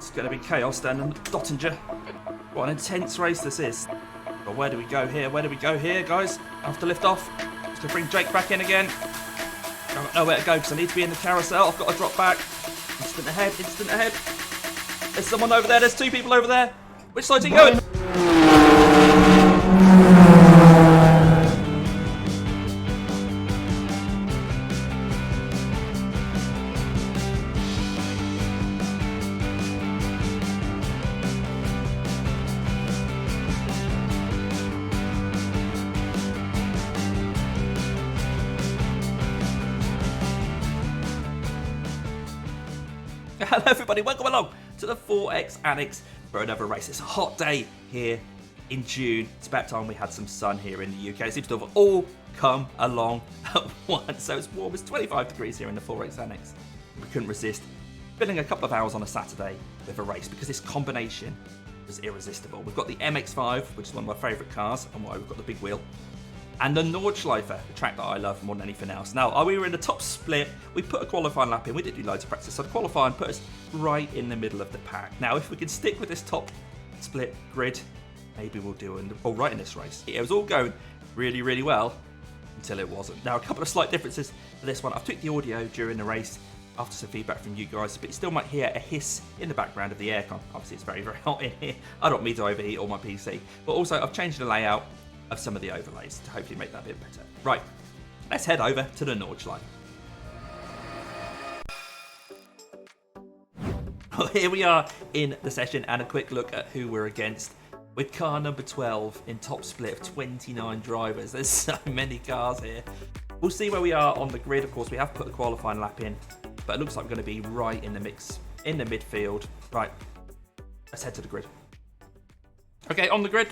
It's going to be chaos down in Dottinger. What an intense race this is. But where do we go here? Where do we go here, guys? I have to lift off. Just going to bring Jake back in again. I've got nowhere to go because I need to be in the carousel. I've got to drop back. Instant ahead, instant ahead. There's someone over there. There's two people over there. Which side's he going? Hello everybody, welcome along to the 4X Annex for another race. It's a hot day here in June. It's about time we had some sun here in the UK. It seems to have all come along at once. So it's warm, it's 25 degrees here in the 4X Annex. We couldn't resist filling a couple of hours on a Saturday with a race because this combination was irresistible. We've got the MX-5, which is one of my favourite cars, and why we've got the big wheel. And the Nordschleife, the track that I love more than anything else. Now, we were in the top split. We put a qualifying lap in. We did do loads of practice. So the qualifying put us right in the middle of the pack. Now, if we can stick with this top split grid, maybe we'll do all right in this race. It was all going really, really well until it wasn't. Now, a couple of slight differences for this one. I've tweaked the audio during the race after some feedback from you guys, but you still might hear a hiss in the background of the aircon. Obviously, it's very, very hot in here. I don't want me to overheat all my PC. But also, I've changed the layout of some of the overlays to hopefully make that a bit better. Right, let's head over to the Nordschleife. Well, here we are in the session and a quick look at who we're against. With car number 12 in top split of 29 drivers. There's so many cars here. We'll see where we are on the grid. Of course, we have put a qualifying lap in, but it looks like we're going to be right in the mix, in the midfield. Right, let's head to the grid. Okay, on the grid.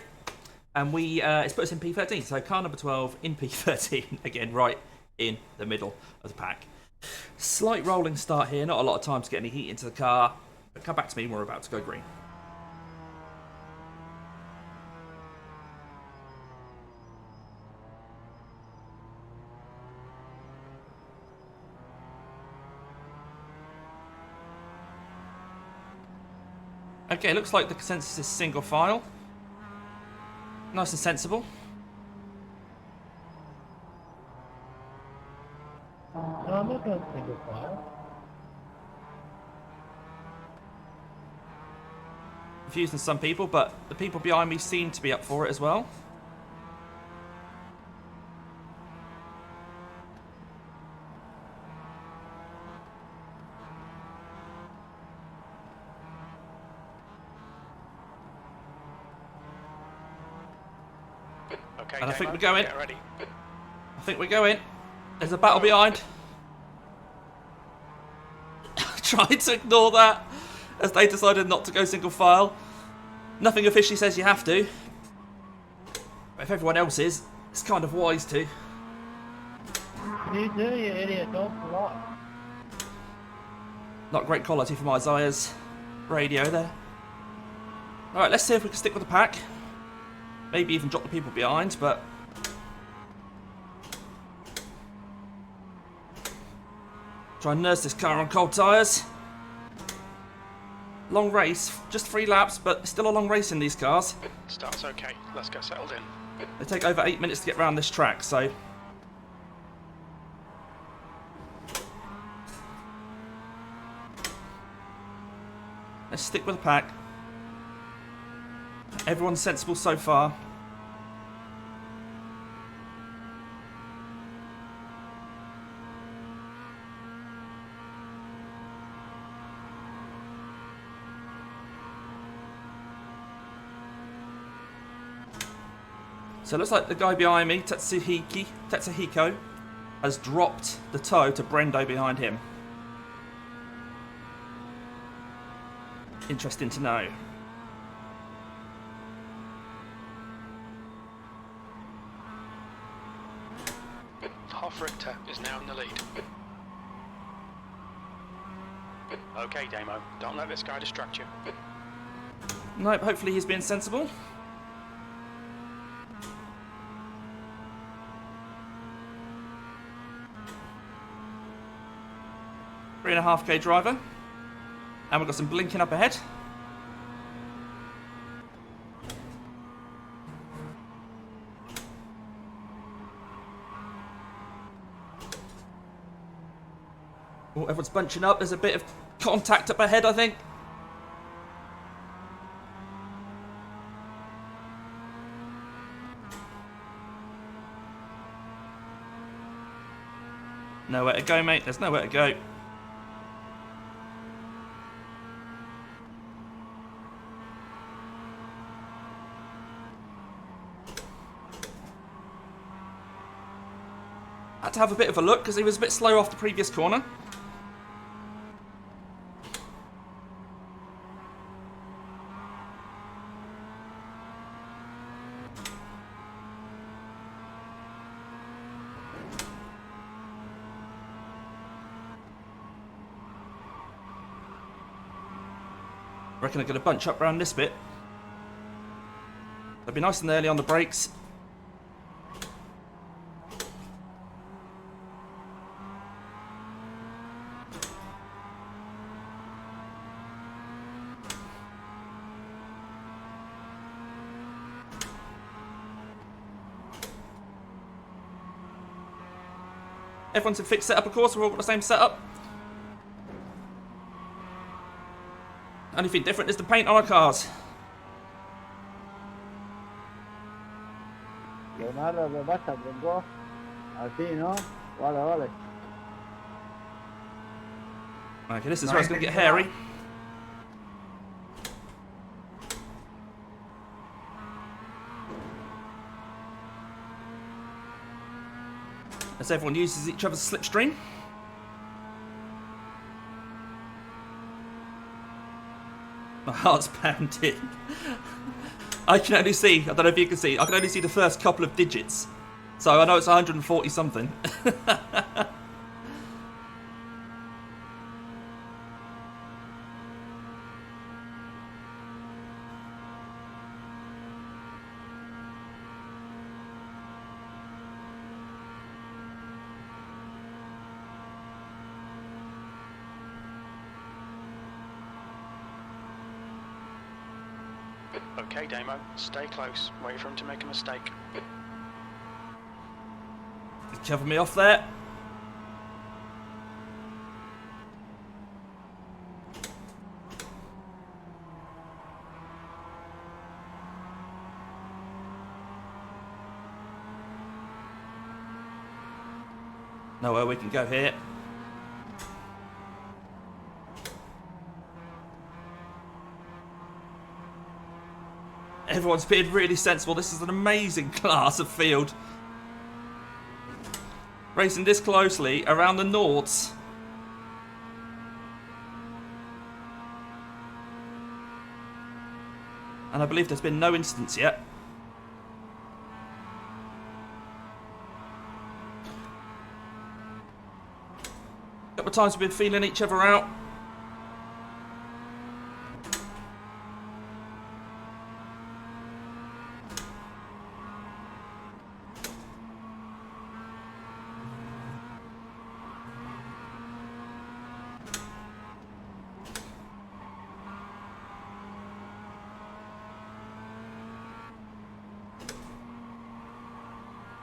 And it's put us in P13, so car number 12 in P13, again, right in the middle of the pack. Slight rolling start here, not a lot of time to get any heat into the car, but come back to me when we're about to go green. Okay, looks like the consensus is single file. Nice and sensible. I'm not going to single file. Confusing some people, but the people behind me seem to be up for it as well. Okay, and I think we're going. Get ready. I think we're going. There's a battle behind. Trying to ignore that as they decided not to go single file. Nothing officially says you have to. But if everyone else is, it's kind of wise to. You do, you idiot. Don't block. Not great quality from Isaiah's radio there. Alright, let's see if we can stick with the pack. Maybe even drop the people behind, but try and nurse this car on cold tyres. Long race, just 3 laps, but still a long race in these cars. Start's okay. Let's get settled in. They take over 8 minutes to get around this track, so let's stick with the pack. Everyone's sensible so far. So it looks like the guy behind me, Tetsuhiko, has dropped the toe to Brendo behind him. Interesting to know. Richter is now in the lead. Okay, Damo, don't let this guy distract you. Nope, hopefully he's being sensible. Three and a half K driver. And we've got some blinking up ahead. everyone's bunching up. There's a bit of contact up ahead, I think. Nowhere to go, mate. There's nowhere to go. Had to have a bit of a look because he was a bit slow off the previous corner. I reckon I'm going to bunch up around this bit. They'll be nice and early on the brakes. Everyone's in fixed setup, of course. We're all got the same setup. Only thing different is the paint on our cars. Leonardo, ¿qué pasa, tronco? Así, ¿no? Vale, vale. Okay, this is where it's going to get hairy. As everyone uses each other's slipstream. My heart's pounding. I can only see, I don't know if you can see, I can only see the first couple of digits. So I know it's 140 something. Okay, Damo, stay close. Wait for him to make a mistake. Cover me off there. Nowhere we can go here. Everyone's being really sensible. This is an amazing class of field. Racing this closely around the Nords. And I believe there's been no incidents yet. A couple of times we've been feeling each other out.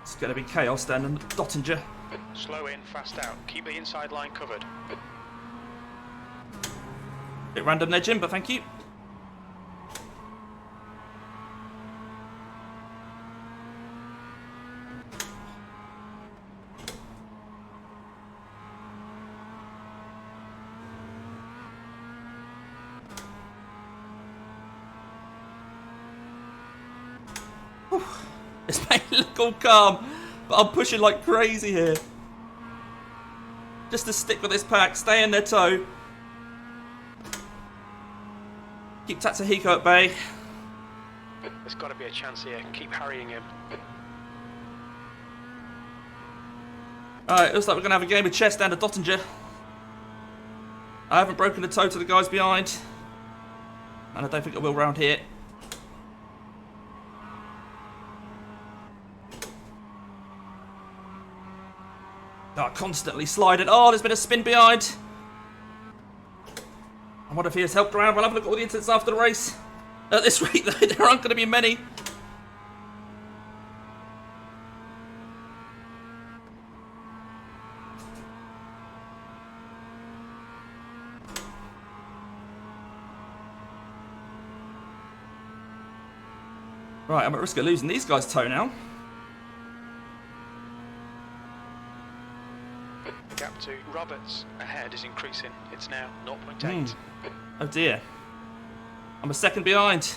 It's going to be chaos down in Dottinger. Slow in, fast out. Keep the inside line covered. Bit random there, Jim, but thank you. Whew. It's made it look all calm, but I'm pushing like crazy here. Just to stick with this pack, stay in their toe. Keep Tatsuhiko at bay. There's got to be a chance here. Keep harrying him. Alright, looks like we're going to have a game of chess down to Dottinger. I haven't broken the toe to the guys behind. And I don't think I will round here. Oh, constantly sliding. Oh, there's been a spin behind. I wonder if he has helped around. We'll have a look at all the incidents after the race. At this rate, there aren't going to be many. Right, I'm at risk of losing these guys' toe now. The gap to Roberts ahead is increasing. It's now 0.8. Oh dear. I'm a second behind.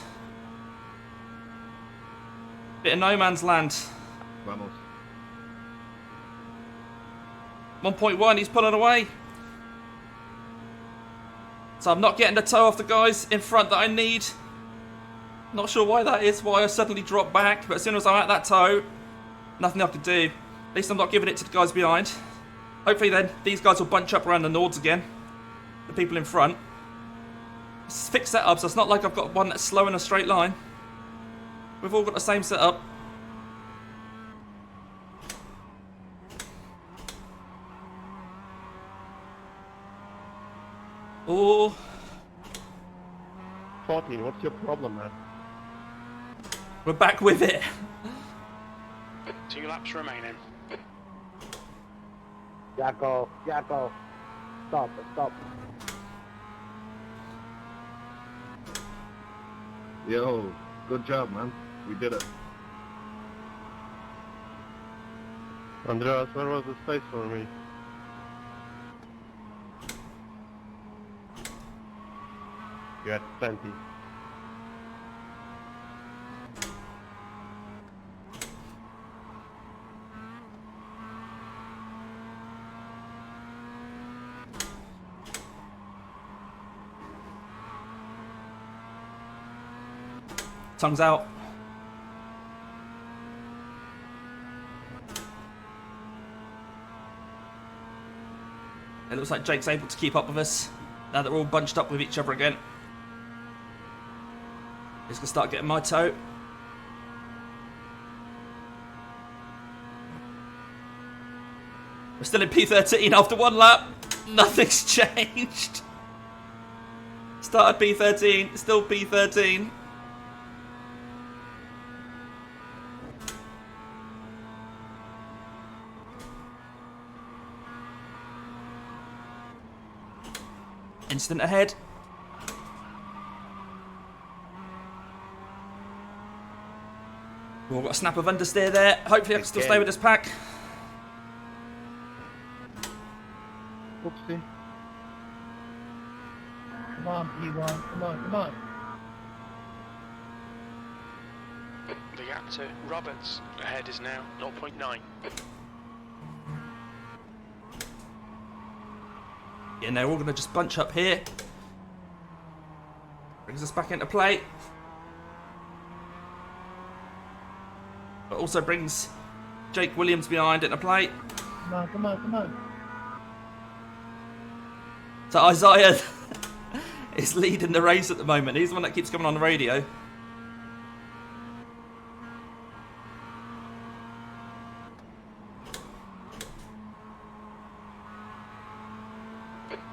Bit of no man's land. Vamos. 1.1, he's pulling away. So I'm not getting the toe off the guys in front that I need. Not sure why that is, why I suddenly dropped back, but as soon as I'm at that toe, nothing I can do. At least I'm not giving it to the guys behind. Hopefully then, these guys will bunch up around the Nords again. The people in front. It's fixed setup, so it's not like I've got one that's slow in a straight line. We've all got the same setup. Oh. 14, what's your problem, man? We're back with it. 2 laps remaining. Jacko, Jacko. Stop, stop. Yo, good job, man. We did it. Andreas, where was the space for me? You had plenty. Tongues out. It looks like Jake's able to keep up with us now that we're all bunched up with each other again. He's going to start getting my toe. We're still in P13 after 1 lap. Nothing's changed. Started P13, still P13. Instant ahead. We've got a snap of understeer there. Hopefully I can still stay with this pack. Oopsie. Come on, P1. Come on, come on. The gap to Roberts ahead is now 0.9. Yeah, now we're all going to just bunch up here. Brings us back into play. But also brings Jake Williams behind into play. Come on, come on, come on. So Isaiah is leading the race at the moment. He's the one that keeps coming on the radio.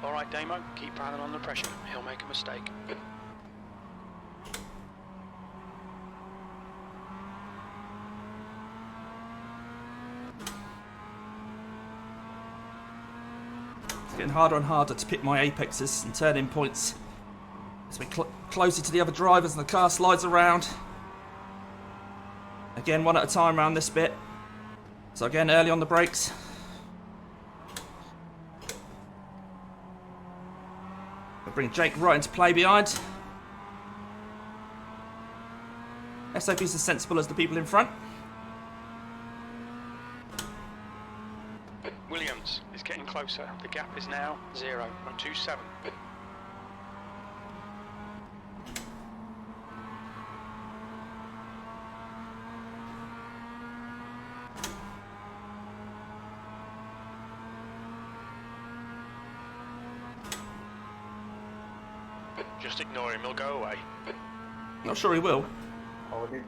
Alright, Damo, keep piling on the pressure. He'll make a mistake. It's getting harder and harder to pick my apexes and turn-in points as we closer to the other drivers and the car slides around. Again, one at a time around this bit. So again, early on the brakes. We'll bring Jake right into play behind. SOP's as sensible as the people in front. Williams is getting closer. The gap is now 0.27. Just ignore him, he'll go away. Not sure he will. Hold it.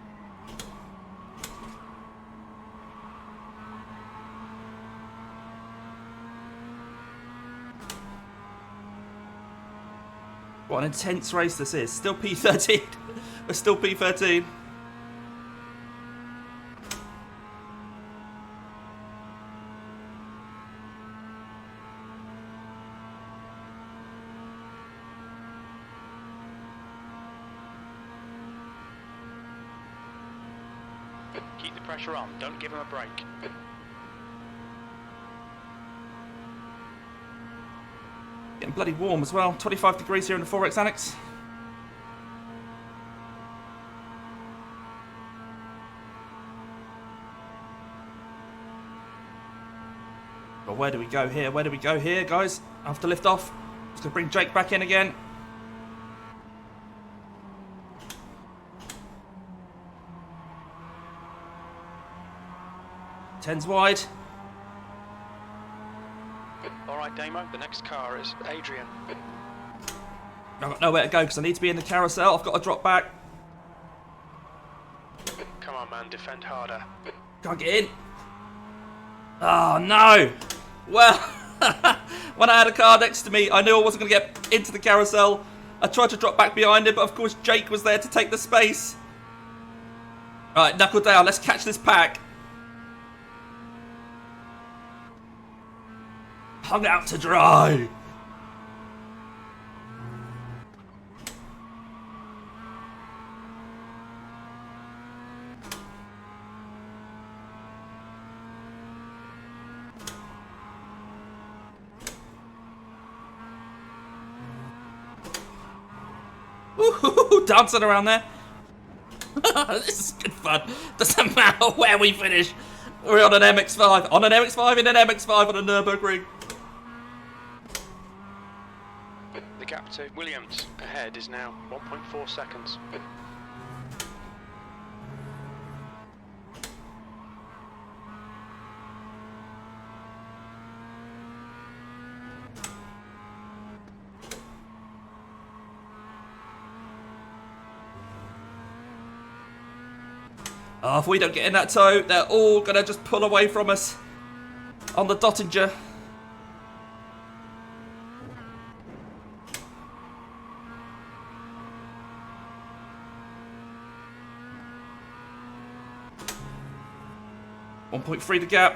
What an intense race this is. Still P13. We're still P13. Keep the pressure on, don't give him a break. Getting bloody warm as well. 25 degrees here in the 4X Annex. But where do we go here? Where do we go here, guys? I have to lift off. Just gonna bring Jake back in again. Tens wide. Alright, Damo, the next car is Adrian. I've got nowhere to go because I need to be in the carousel. I've got to drop back. Come on, man, defend harder. Can't get in. Oh, no. Well, when I had a car next to me, I knew I wasn't going to get into the carousel. I tried to drop back behind it, but of course Jake was there to take the space. Alright, knuckle down. Let's catch this pack. Hung out to dry. Ooh, dancing around there. This is good fun. Doesn't matter where we finish. We're on an MX-5. On an MX-5 in an MX-5 on a Nürburgring. The gap to Williams ahead is now 1.4 seconds. Oh, if we don't get in that tow, they're all going to just pull away from us on the Dottinger. .3 the gap.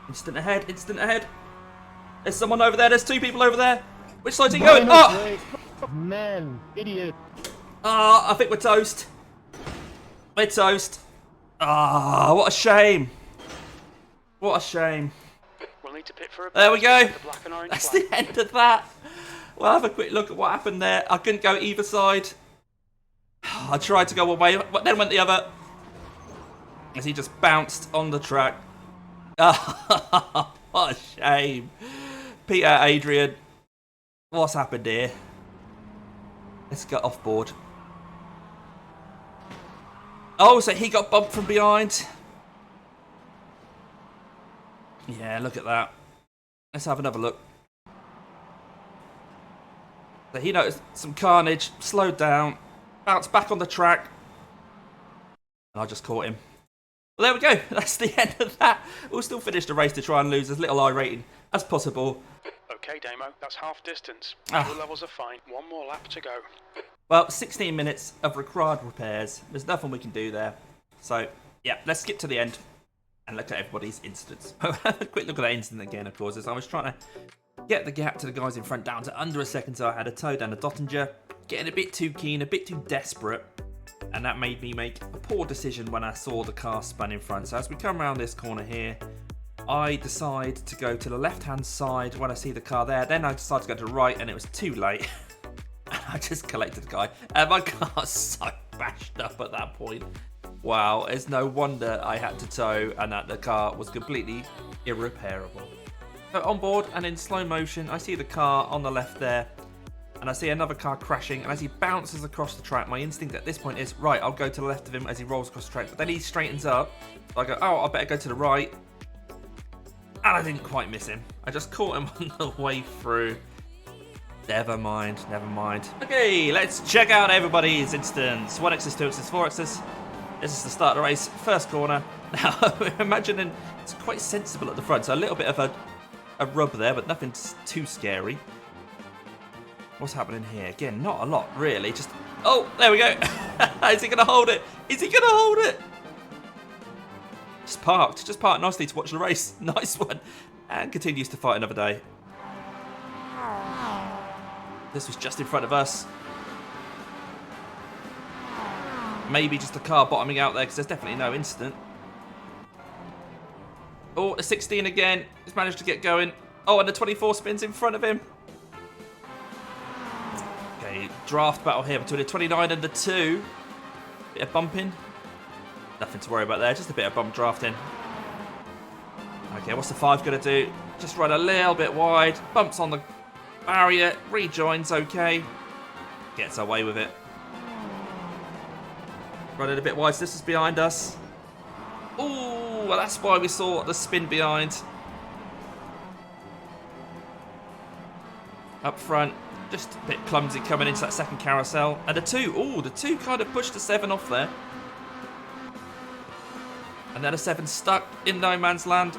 Instant ahead, instant ahead. There's someone over there, there's two people over there. Which side's he going? Oh! Man, idiot. Oh, I think we're toast. We're toast. Ah, what a shame. What a shame. We'll need to pit for a There we go. the black and orange That's flag. the end of that. We'll have a quick look at what happened there. I couldn't go either side. I tried to go one way, but then went the other. As he just bounced on the track. Oh, what a shame. Peter, Adrian. What's happened here? Let's get off board. Oh, so he got bumped from behind. Yeah, look at that. Let's have another look. So he noticed some carnage, slowed down, bounced back on the track, and I just caught him. Well, there we go. That's the end of that. We'll still finish the race to try and lose as little I rating as possible. Okay, Damo, that's half distance. Ah. Fuel levels are fine. One more lap to go. Well, 16 minutes of required repairs. There's nothing we can do there. So, yeah, let's skip to the end and look at everybody's incidents. Have a quick look at that incident again, of course, as I was trying to get the gap to the guys in front down to under a second, so I had a tow down the Dottinger, getting a bit too keen, a bit too desperate, and that made me make a poor decision when I saw the car spun in front. So as we come around this corner here, I decide to go to the left-hand side when I see the car there. Then I decide to go to the right, and it was too late. I just collected the guy. And my car's so bashed up at that point. Wow, it's no wonder I had to tow and that the car was completely irreparable. So on board and in slow motion, I see the car on the left there. And I see another car crashing, and as he bounces across the track, my instinct at this point is, right, I'll go to the left of him as he rolls across the track. But then he straightens up. So I go, oh, I better go to the right. And I didn't quite miss him. I just caught him on the way through. Never mind, never mind. Okay, let's check out everybody's instance. 1X's, 2X's, 4X's. This is the start of the race, first corner. Now, we're imagining it's quite sensible at the front, so a little bit of a rub there, but nothing too scary. What's happening here? Again, not a lot, really. Just Oh, there we go. Is he going to hold it? Is he going to hold it? Just parked nicely to watch the race. Nice one. And continues to fight another day. This was just in front of us. Maybe just a car bottoming out there because there's definitely no incident. Oh, a 16 again. He's managed to get going. Oh, and the 24 spins in front of him. Okay, draft battle here between the 29 and the 2. Bit of bumping. Nothing to worry about there, just a bit of bump drafting. Okay, what's the 5 going to do? Just run a little bit wide. Bumps on the barrier. Rejoins okay. Gets away with it. Running a bit wide, so this is behind us. Ooh, well that's why we saw the spin behind. Up front, just a bit clumsy coming into that second carousel. And the 2, ooh, the 2 kind of pushed the 7 off there. And then a 7 stuck in no man's land.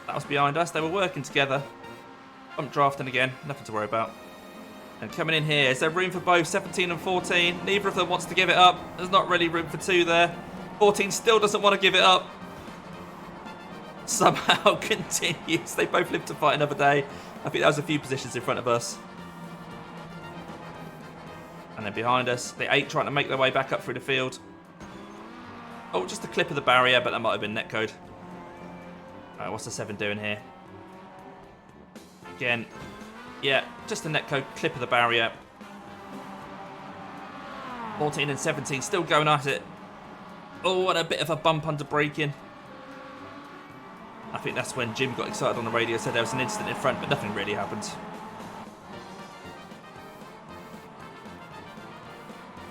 That was behind us, they were working together. Bump drafting again, nothing to worry about. And coming in here, is there room for both 17 and 14? Neither of them wants to give it up. There's not really room for 2 there. 14 still doesn't want to give it up. Somehow continues. They both live to fight another day. I think that was a few positions in front of us. And then behind us, the 8 trying to make their way back up through the field. Oh, just a clip of the barrier, but that might have been netcode. Alright, what's the 7 doing here? Again, yeah, just a netcode clip of the barrier. 14 and 17 still going at it. Oh, and a bit of a bump under braking. I think that's when Jim got excited on the radio, said there was an incident in front, but nothing really happened.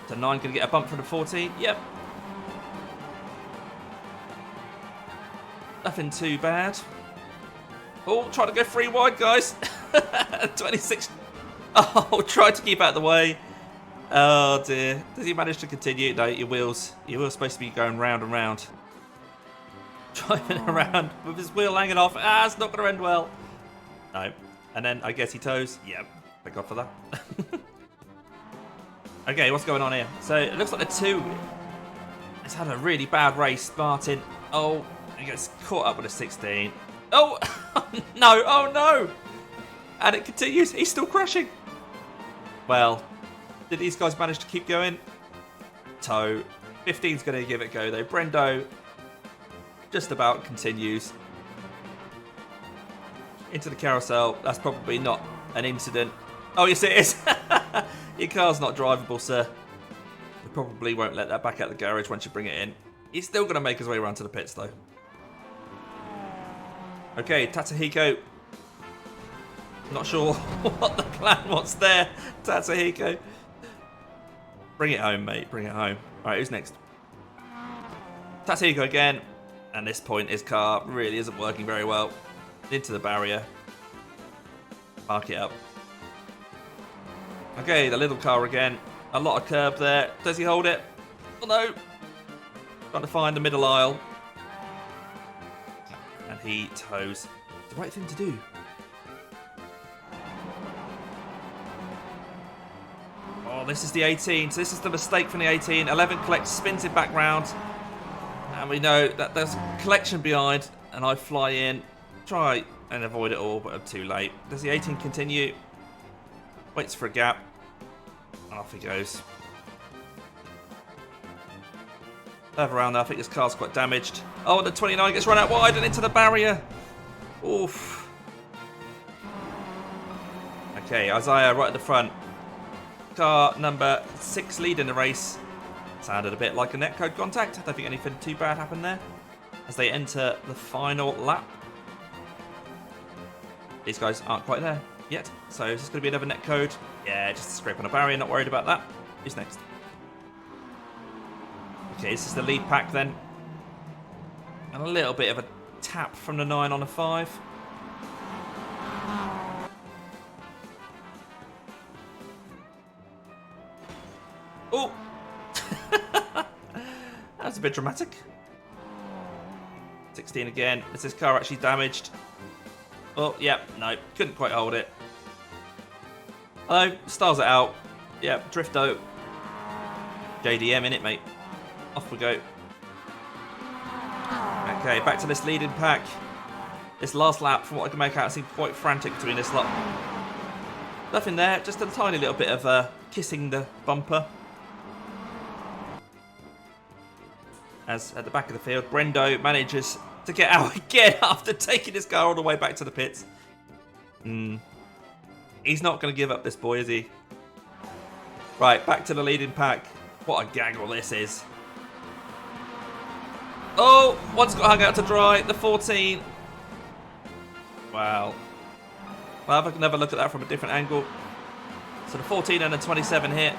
So 9 going to get a bump from the 14. Yep. Nothing too bad. Oh, trying to go 3 wide, guys. 26. Oh, tried to keep out of the way. Oh, dear. Does he manage to continue? No, your wheel's supposed to be going round and round. Driving around with his wheel hanging off. Ah, it's not going to end well. No. And then I guess he tows. Yeah, thank God for that. Okay, what's going on here? So it looks like the 2 has had a really bad race. Martin. Oh, he gets caught up with a 16. Oh, no. Oh, no. And it continues. He's still crashing. Well, did these guys manage to keep going? Tow. 15's going to give it a go, though. Brendo just about continues. Into the carousel. That's probably not an incident. Oh, yes, it is. Your car's not drivable, sir. You probably won't let that back out the garage once you bring it in. He's still going to make his way around to the pits, though. Okay, Tatsuhiko. Not sure what the plan was there, Tatsuhiko. Bring it home, mate. Bring it home. All right, who's next? Tatsuhiko again. And this point, his car really isn't working very well. Into the barrier. Park it up. Okay, the little car again. A lot of curb there. Does he hold it? Oh no. Trying to find the middle aisle. And he tows. The right thing to do. Oh, this is the 18. So this is the mistake from the 18. 11 collects, spins it back round. And we know that there's a collection behind. And I fly in. Try and avoid it all, but I'm too late. Does the 18 continue? Waits for a gap. And off he goes. Further around there, I think this car's quite damaged. Oh, and the 29 gets run out wide and into the barrier. Oof. Okay, Isaiah right at the front. Car number 6 leading the race. Sounded a bit like a netcode contact. I don't think anything too bad happened there. As they enter the final lap. These guys aren't quite there yet. So is this going to be another netcode? Yeah, just a scrape on a barrier. Not worried about that. Who's next? Okay, this is the lead pack then. And a little bit of a tap from the 9 on the 5. Oh! That's a bit dramatic. 16 again. Is this car actually damaged? Oh, yeah, no, couldn't quite hold it. Hello, stars it out. Yeah, Drifto. JDM in it, mate. Off we go. Okay, back to this leading pack. This last lap, from what I can make out, seemed quite frantic between this lot. Nothing there, just a tiny little bit of kissing the bumper. As at the back of the field, Brendo manages to get out again after taking his car all the way back to the pits. He's not going to give up this boy, is he? Right, back to the leading pack. What a gaggle this is. Oh, one's got hung out to dry. The 14. Wow. Well, have another look at that from a different angle. So the 14 and the 27 hit.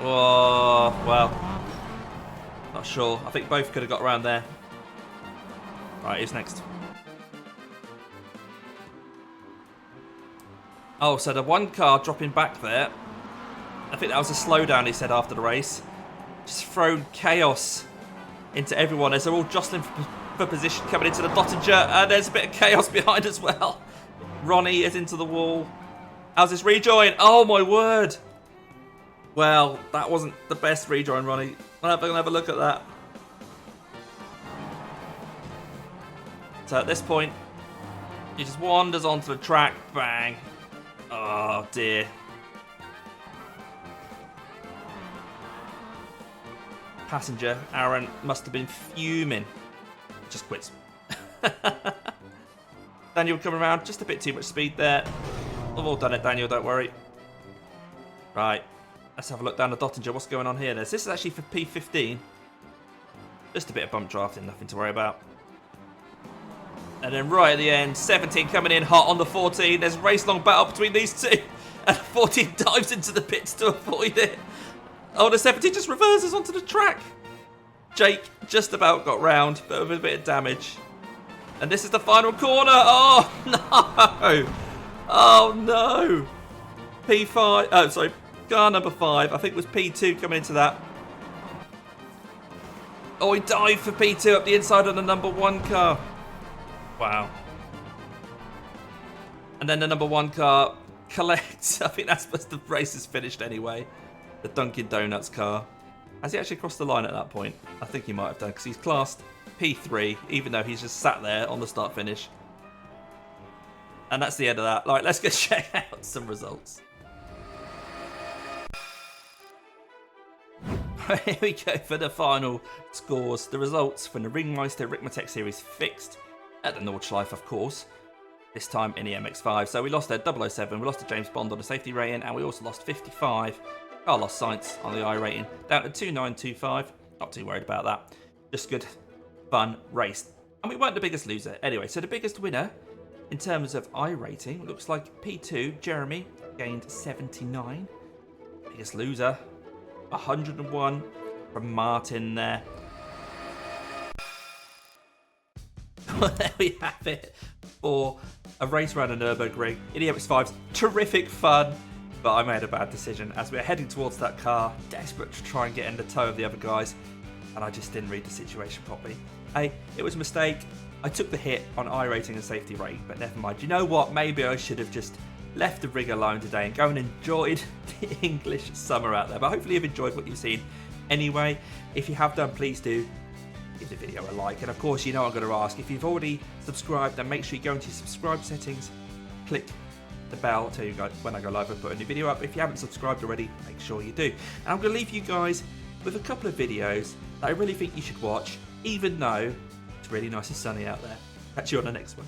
Oh, well. Not sure. I think both could have got around there. Right, who's next? Oh, so the one car dropping back there. I think that was a slowdown, he said after the race. Just thrown chaos into everyone as they're all jostling for position coming into the Dottinger. And there's a bit of chaos behind as well. Ronnie is into the wall. How's this rejoin? Oh, my word. Well, that wasn't the best rejoin, Ronnie. I'm going to have a look at that. So at this point, he just wanders onto the track. Bang. Oh, dear. Passenger, Aaron, must have been fuming. Just quits. Daniel coming around. Just a bit too much speed there. We've all done it, Daniel. Don't worry. Right. Let's have a look down the Dottinger. What's going on here? This is actually for P15. Just a bit of bump drafting. Nothing to worry about. And then right at the end, 17 coming in hot on the 14. There's a race-long battle between these two. And 14 dives into the pits to avoid it. Oh, the 17 just reverses onto the track. Jake just about got round, but with a bit of damage. And this is the final corner. Oh, no. Oh, no. P5. Oh, sorry. Car number 5. I think it was P2 coming into that. Oh, he dived for P2 up the inside of the number 1 car. Wow. And then the number 1 car collects. I think that's the race is finished anyway. The Dunkin' Donuts car. Has he actually crossed the line at that point? I think he might have done because he's classed P3, even though he's just sat there on the start finish. And that's the end of that. Right, let's go check out some results. Here we go for the final scores. The results from the Ring Meister Ringmeister series fixed at the Nordschleife, of course. This time in the MX-5. So we lost a 007, we lost a James Bond on the safety rating, and we also lost 55. I lost Science on the I rating, down to 2925. Not too worried about that. Just good, fun race. And we weren't the biggest loser. Anyway, so the biggest winner in terms of I rating looks like P2, Jeremy, gained 79. Biggest loser, 101 from Martin there. Well, there we have it for a race around a Nürburgring in the MX-5's terrific fun. But I made a bad decision as we were heading towards that car, desperate to try and get in the toe of the other guys, and I just didn't read the situation properly. Hey, it was a mistake. I took the hit on I rating and safety rating, but never mind. You know what? Maybe I should have just left the rig alone today and go and enjoyed the English summer out there. But hopefully you've enjoyed what you've seen. Anyway, if you have done, please do give the video a like. And of course, you know I'm going to ask, if you've already subscribed, then make sure you go into your subscribe settings, click the bell to tell you guys when I go live and put a new video up. If you haven't subscribed already, make sure you do. And I'm going to leave you guys with a couple of videos that I really think you should watch, even though it's really nice and sunny out there. Catch you on the next one.